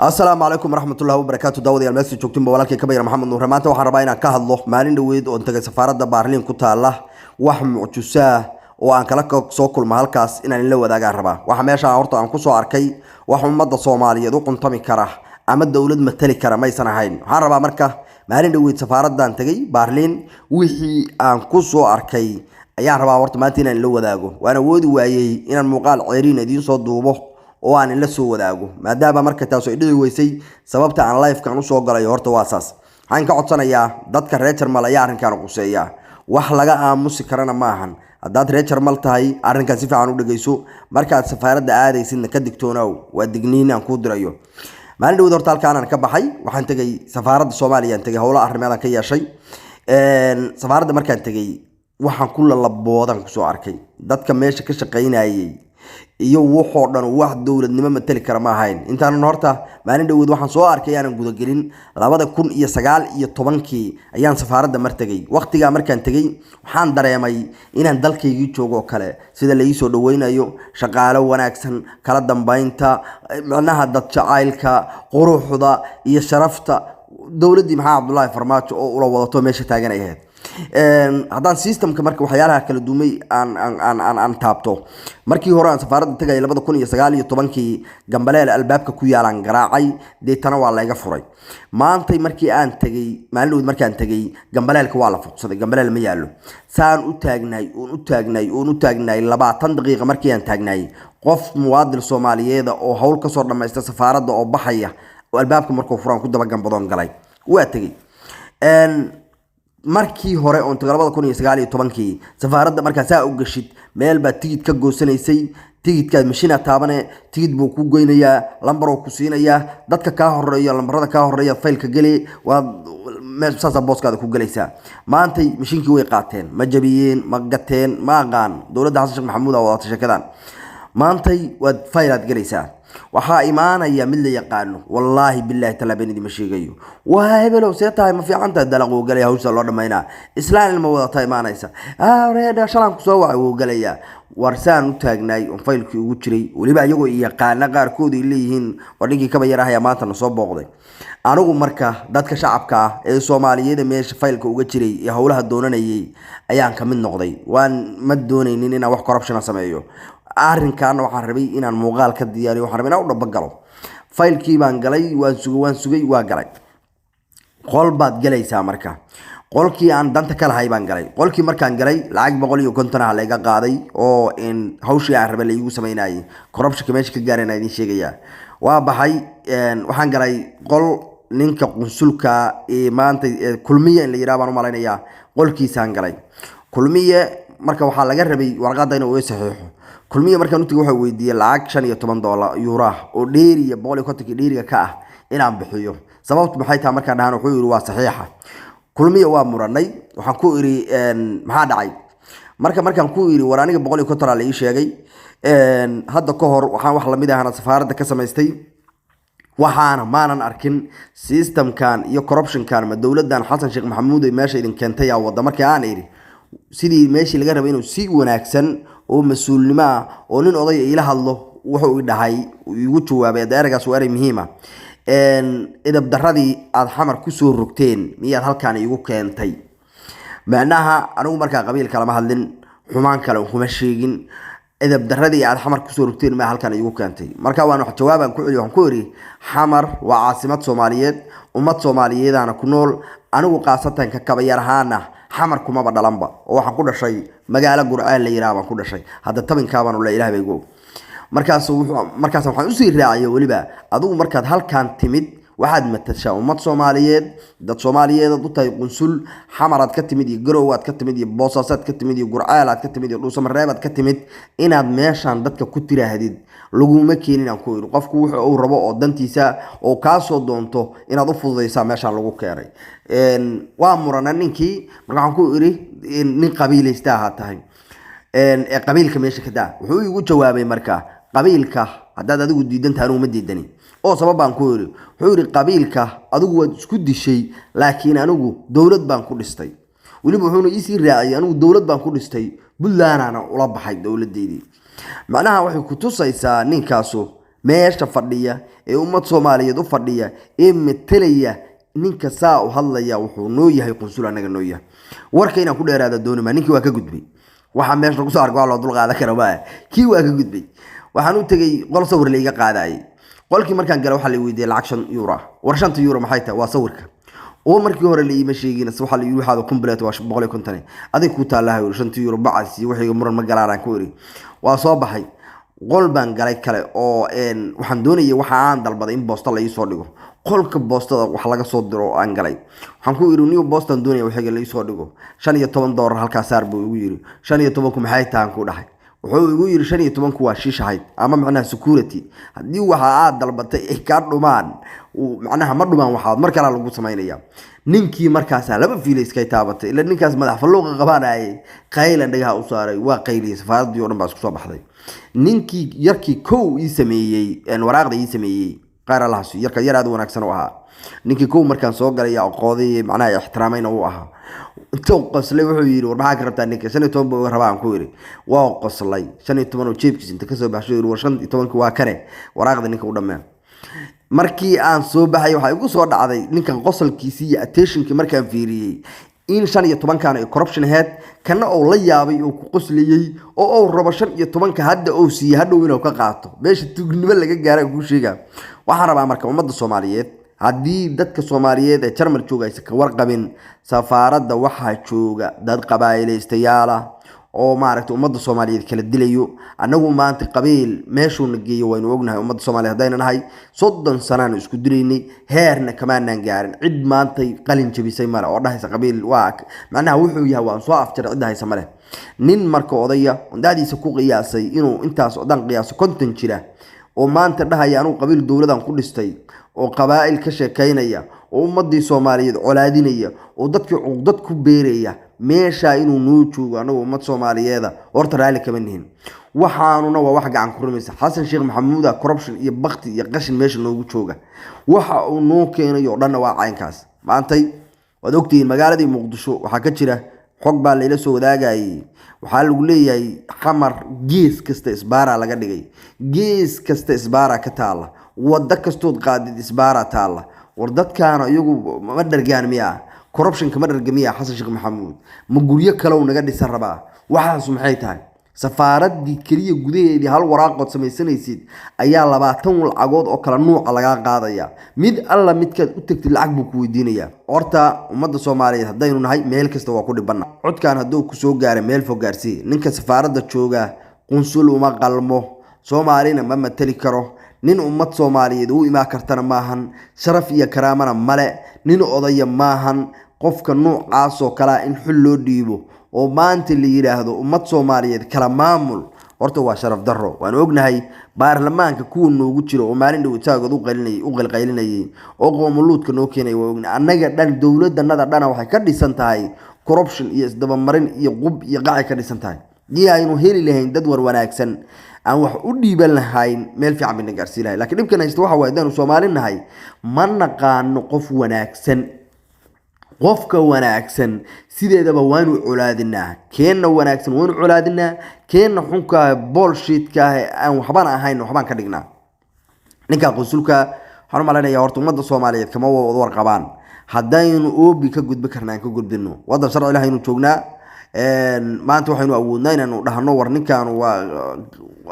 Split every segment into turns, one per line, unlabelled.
السلام عليكم ورحمة الله وبركاته داود يا المسي joogtiin walaalkay ka bayr maxamed nuur maanta waxaan rabaa inaan ka hadlo maalin dhaweyd oo tagay safaaradda Berlin ku taala wax mucjisa oo aan kala soo kulma halkaas inaan la wadaagaan rabaa waxa meesha horta aan ku soo arkay wax ummadda Soomaaliyeed u quntami kara ama dawlad matali kara ma aysan ahayn waxaan rabaa marka maalin dhaweyd safaaraddan tagay Berlin wixii aan ku soo arkay ayaan rabaa horta maanta inaan la wadaago waana woodi waayay inaan muuqaal ceeriin idin soo duubo oo aan la soo wadaago maadaama marka taas ay dhigi weysay sababta aan live kan u soo galay horta waa saas waxaan ka codsanayaa dadka reer Jarmal ayaa arrinkan quseeya wax laga aamusi karana ma ahan hadaad reer Jarmal tahay arrinkan si fiican u dhageyso markaad safaaradda aadaysid ka digtoonow waa digniin aan ku dirayo maalin dhaw horta halkaan aan ka baxay waxaan tagay safaaradda Soomaaliya aan tagay howlo arrimaha ka yeeshay safaaradda markaan tagay waxaan ku laboodan ku soo arkay dadka meesha ka shaqeynayay iyo wuxuu dhan wax dawladnimo matali kara ma ahayn intaan horta maalin dhaweed waxaan soo arkay aanan guda gelin 2019 ayaan safaaradda martagay waqtiga markaan tagay waxaan dareemay inaan dalkayga joogo kale sida la ii soo dhaweynayo shaqaale wanaagsan kala dambeynta macnaha dad jacaylka quruxda iyo sharafta dawladii maxaa Cabdullaahi Farmaajo oo ula wadato meesha taagan ay ahayd haddaan systemka marka waxyaalaha kala duumay aan taabto markii hore aan safaaradda tagay 2019 gambaleel albaabka ku yaalan garaacay deetana waa la iga furay maantay markii aan tagay maalin markaan tagay gambaleelka waa la fuqsaday gambaleel ma yaalo saan u taagnay 20 daqiiqo markii aan taagnay qof muwaadin Soomaaliyeed oo hawl ka soo dhameystay safaaradda oo baxaya oo albaabka markuu furan ku daba gambadon galay waa tagay markii hore oo 2019 safaaradda markaas u gashid meel ba tigid ka goosanaysay tigidka machine taabane tigid buu ku goynayaa lambar oo ku siinaya dadka ka horeeyo lambarada ka horeeya faylka gali waa meesha booskaada ku galaysa maanta mashiinkii way qaateen ma jabiyeen ma gateen ma aqaan dawladda Xasan Sheekh Maxamuud oo wada shaqadan maanta waa faylaad galaysa waxa iimaanaya mid la yaqaan wallahi billahi talaabeen idin sheegayo waa hebelow seetahay ma fiicanta dalaqo galay hawsha loo dhameeyna islaan ilma wada tahay iimaanaysa reeda shalan ku soo wacay galaya warsaan u taagnay oo faylkii ugu jiray waliba iyagoo yaqaan qaarkood ay leeyihiin wadhigii kaba yarahay maanta soo booqday anigu marka dadka shacabka ee Soomaaliyeed meesha faylka uga jiray ee hawlaha doonanayay ayaan ka mid noqday waan ma doonaynin inaan wax corruption sameeyo arrinkan waxaan rabay inaan muuqaal ka diyaariyo waxaan rabay inaan u dhab-galo faylkii baan galay waan sugay waa galay qol baad galaysaa marka qolkii aan danta kala hay baan galay qolkii markaan galay lacag 150 ah la iga qaaday oo in hawshii aan rabay la igu sameeyay corruption meesha ka gaareen idin sheegaya waa baxay waxaan galay qol ninka qunsulka ee maanta kulmiye in la yiraahdo malaynayaa qolkiisaan galay kulmiye marka waxa laga rabay warqadda inuu way saxiixo kulmiye markaan u tagay waxa weydiiyay lacag €15 oo dheeriya 150 dheeriga ka ah inaan bixiyo sababtu maxay tahay markaan dhahan wuxuu yiri waa saxiixa kulmiye waa muranay waxaan ku iri maxaa dhacay markaan ku iri war aniga 150 la ii sheegay hadda ka hor waxaan wax la mid ah safaaradda ka samaystay waxaana maanan arkin systemkan iyo corruptionkan ma dawladdan Xasan Sheekh Maxamuud ay meesha idin keentay yaa wada markii aan iri sidii meeshii laga rabay inuu si wanaagsan oo mas'uulnimo oo nin oday ila hadlo wuxuu ii dhahay igu jawaabay eragaas waa muhiim ah idab daradii aad xamar ku soo rogteen miyaad halkaan igu keentay macnaha anigu markaa qabiilka lama hadlin xumaan kale kuma sheegin idab daradii aad xamar ku soo rogteen ma halkaan igu keentay marka waan wax jawaabaan ku celiyo waxaan ku iri xamar waa caasimad Soomaaliyeed ummad Soomaaliyeed aan ku nool anigu qaasatan ka kabayarhaana xamar kuma badhalanba oo waxaan ku dhashay magaalo Gurceel la yiraahdo ku dhashay hadda tabankaabaan u leeyahay baygo markaas waxaan u sii raacay waliba adigu markaad halkaan timid waxaad matashaa ummad Soomaaliyeed dad Soomaaliyeed u tahay qunsul xamaraad ka timid iyo garowaad ka timid iyo boosaasaad ka timid iyo Gurceelaad ka timid iyo dhuusamareebaad ka timid inaad meeshan dadka ku tiraahdid laguma keenin aan ku iri qofku wuxuu uu rabo oo dantiisa oo ka soo doonto inaad u fududeysaa meeshan lagu keenay waa murana ninkii markaan ku iri nin qabiileysta ah tahay qabiilka meesha ka daa wuxuu igu jawaabay marka qabiilka hadaad adigu diidan tahay uma diidani oo sababaan ku iri wuxuu iri qabiilka adigu waad isku dishay laakiin anigu dawlad baan ku dhistay waliba wuxuu ii sii raacay anigu dawlad baan ku dhistay bullaana ula baxay dawladeedii macnaha waxay ku tusaysaa ninkaasu meesha fadhiya ee ummad Soomaaliyeed u fadhiya ee metelaya ninka saa u hadlaya wuxuu noo yahay qunsul anaga noo yahay warka inaan ku dheeraada doonima ninkii waa ka gudbay waxa meesha lagu soo arko loo dul qaada kara baa kii waa ka gudbay waxaan u tagay qol sawir la iga qaaday qolkii markaan galay waxa la weydiiyay lacag 5 euro war 5 euro maxay tahay waa sawirka oo markii hore la iima sheegin waxa la yiri waxa complete waa 150 adig ku taalahay 5 euro bacasi wixii muran ma galaan ku iri waa soo baxay qol baan galay kale oo waxaan doonayay waxa aan dalbaday in boosta la ii soo dhigo qolka boostada wax laga soo diro aan galay waxaan ku iri new boostan doonayay waxa la ii soo dhigo $15 halka saar buu igu yiri 15 ku maxay tahan ku dhahay wuxuu igu yiri 15 ku waa shiishahayd ama macnaha security hadii waxa aad dalbatay ay ka dhumaan macnaha ma dhumaan waxa mar kale lagu sameeynaya ninkii markaas laba fiilay iska taabatay ila ninkaas madax falooqa qabanayay qaylan dhagaha u saaray waa qayliyay safaaradii oo dhan baa isku soo baxday ninkii yarkii kow ii sameeyay waraaqda ii sameeyay qaar Allah soo yarka yar aad wanaagsan oo ahaa ninkii kow markaan soo galay aqoodii macnaha ixtiraamayna uu ahaa intuu qoslay wuxuu yiri war maxaa ka rabtaa ninka 15 buu rabaan ku yiri waa qoslay 15 oo jeebkiisa inta ka soo baxshay yiri war 15 waa kare waraaqda ninka u dhammaan markii aan soo baxay waxa igu soo dhacday ninkan qosolkiisa iyo attentionkii markaan fiiriyay in 15 kan ay corruption ahayd kana oo la yaabay oo ku qosliyay oo rabo 15 ka hadda oo si hadhow inuu ka qaato meesha tugnimo laga gaaray ku sheega waxaan rabaa marka ummadda Soomaaliyeed haddii dadka Soomaaliyeed ee Jarmal jooga ay ka warqabin safaaradda waxa jooga dad qabaaylaystayaal oo maaragtay ummadda Soomaaliyeed kala dilayo anagu maanta qabiil meeshuu nageeyo waynu ognahay ummadda Soomaaliyeed hadayna nahay 30 sano isku dilaynay heerna kamaanaan gaarin cid maanta qalin jabisay mara oo dhahaysa qabiil waa macnaha wuxuu yahay waan soo afjar cid haysa male nin marka odaya daadiisa ku qiyaasay inuu intaas oo dhan qiyaaso konton jira oo maanta dhahaya anu qabiil dawladan ku dhistay oo qabaa'il ka sheekaynaya oo ummadii Soomaaliyeed colaadinaya oo dadkii cugdad ku beeraya meesha inuu noo joogo anagu ummad Soomaaliyeed horta raali kama nihin waxaanuna waa wax gacan ku rumaysa Xasan Sheekh Maxamuud corruption iyo baqti iyo qashin meesha noogu jooga waxa uu noo keenayo dhan waa caynkaas maantay wad ogtiin magaaladii Muqdisho waxa ka jira xog baa la soo wadaagay waxa lagu leeyahay xamar gees kasta isbaara laga dhigay gees kasta isbaara ka taala wada kastood qaadid isbaara taala war dadkaana iyagu ma dhargaan miya corruption kama dhargamiya Xasan Sheekh Maxamuud ma guryo kale oo naga dhisan rabaa waxaas maxay tahay safaaradii kaliya gudaheedii hal waraaqood samaysanaysid ayaa 20 lacagood oo kala nooc laga qaadaya mid alla midkaad u tagtid lacag buu ku weydiinaya horta ummadda Soomaaliyeed hadaynu nahay meel kasta waa ku dhibana codkaan haduu ku soo gaaray meel fog gaarsii ninka safaaradda jooga qunsul uma qalmo Soomaalina ma matali karo nin ummad Soomaaliyeed uu ima kartana maahan sharaf iyo karaamana male nin odaya maahan qofka noocaas oo kala in xul loo dhiibo oo maanta la yiraahdo ummad Soomaaliyeed kala maamul horta waa sharaf darro waan ognahay baarlamaanka kuwa noogu jiro oo maalin dhow taagad u qalqaylinayay oo qoomuluudka noo keenay waa ognahay annaga dhan dawladdanada dhana waxay ka dhisan tahay corruption iyo isdaba marin iyo qub iyo qacay ka dhisan tahay diyaaynu heli lahayn dad war wanaagsan aan wax u dhiiban lahayn meel fiican bin gaarsiin lahayn laakiin dibkan haysto waxa way danu Soomaalinahay ma naqaan qof wanaagsan qofka wanaagsan sideedaba waanu culaadinaa keenna wanaagsan waanu culaadinaa keenna xunka bullshit ka aan waxban ahayn waxban ka dhignaa ninka qunsulka waxaan maleynayaa horta ummadda Soomaaliyeed kama wada warqabaan hadaynu oobi ka gudbi karnaan ka gudbino wadan sharci ilaahay inuu joognaa maanta waxaynu awoodnaa inaanu dhahno war ninkan waa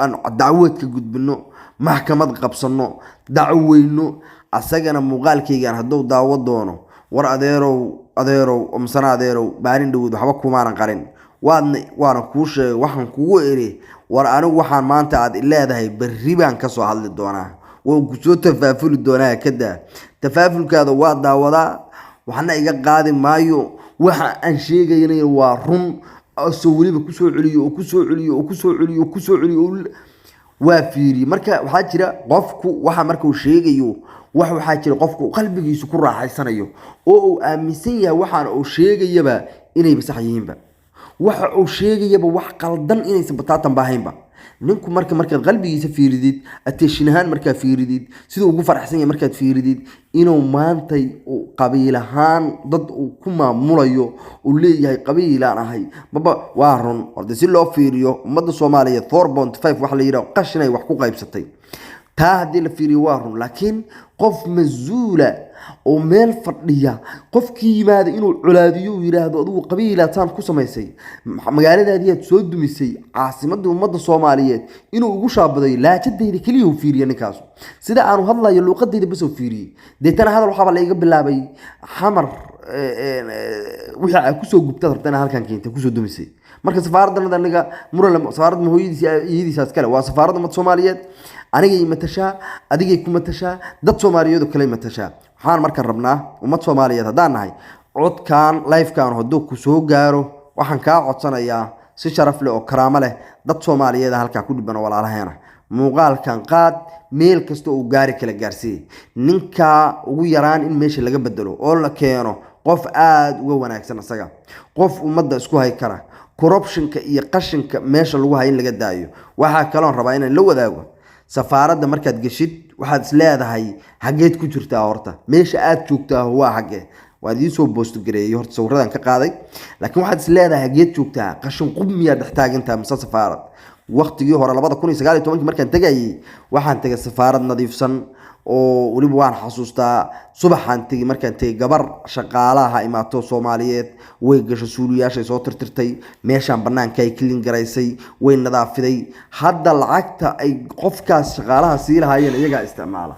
aan dacwad ka gudbino maxkamad qabsano dacweyno asagana muuqaalkaygan haduu daawo doono war adeerow umsana adeerow baarin dhawd waxba kumaanan qarin waana ku sheegay waxaan kugu eri war anigu waxaan maanta aad leedahay berri baan ka soo hadli doonaa oo ku soo tafaafuli doonaa kada tafaafulkaada waa daawada waxna iga qaadi maayo waxa aan sheegayna waa run soo waliba ku soo celiyo waa fiiri marka waxa jira qofku waxa markuu sheegayo waxa jira qofku qalbigiisu ku raaxaysanayo oo uu aaminsan yahay waxaan uu sheegayaba inay sax yihiinba waxa uu sheegayaba wax qaldan inaysan bataatan baahaynba ninku marka qalbigiisa fiiridid ateshinahan marka fiiridid sidoo ugu faraxsan yahay marka fiiridid inuu maantay qabiil ahaan dad uu ku maamulayo uu leeyahay qabiilaan ahay baba waa run horta si loo fiiriyo ummadda Soomaaliyeed 4.5 wax la yiraahdo qashinay wax ku qaybsatay taa haddii la fiiriyo waa run, laakiin qof mas-uula oo meel fadhiya qofkii yimaada inuu colaadiyo uu yidhaahdo adigu qabiilaataan ku samaysay magaaladaadiiaad soo dumisay caasimadii ummadda Soomaaliyeed inuu ugu shaabaday laajadayda keliya uu fiiriyo ninkaas sida aanu hadlayo luuqadayda bas uu fiiriyey deetana hadal waxaa la iga bilaabay xamar wixii ay ku soo gubtay rabtana halkan keentay ku soo dumisay marka safaaradda aniga muran safaaradda hooyadiisa kale waa safaaradda ummadda Soomaaliyeed anigay matashaa adigay ku matashaa dad Soomaaliyeed oo kale matashaa waxaan marka rabnaa ummad Soomaaliyeed hadaan nahay codkan live-kan haduu ku soo gaaro waxaan ka codsanayaa si sharaf leh oo karaamo leh dad Soomaaliyeed halka ku dhiban walaalaheena muuqaalkan qaad meel kasta oo gaari kala gaarsiin ninka ugu yaraan in meesha laga bedelo oo la keeno qof aad uga wanaagsan asaga qof ummadda isku hay kara corruption-ka iyo qashinka meesha lagu hayn laga daayo waxa kale oo rabaa inaan la wadaago safaaradda markaad gashid waxaad isleedahay hageed ku jirtaa horta meesha aad joogtaa waa hage waad ii soo boost gareeyay horta sawiradan ka qaaday laakiin waxaad isleedahay hageed joogtaa qashin qubmiya dhaxtaagantaa mise safaarad waqtigii hore 2019 markaan tagayay waxaan tagay safaarad nadiifsan oo waliba waan xasuustaa subaxan tagay markaan tagay gabar shaqaalaha imaato Soomaaliyeed way gasho suuliyaashay soo tirtirtay meeshan banaanka ay clean garaysay way nadaafiday hadda lacagta ay qofkaas shaqaalaha siilahayeen iyaga isticmaala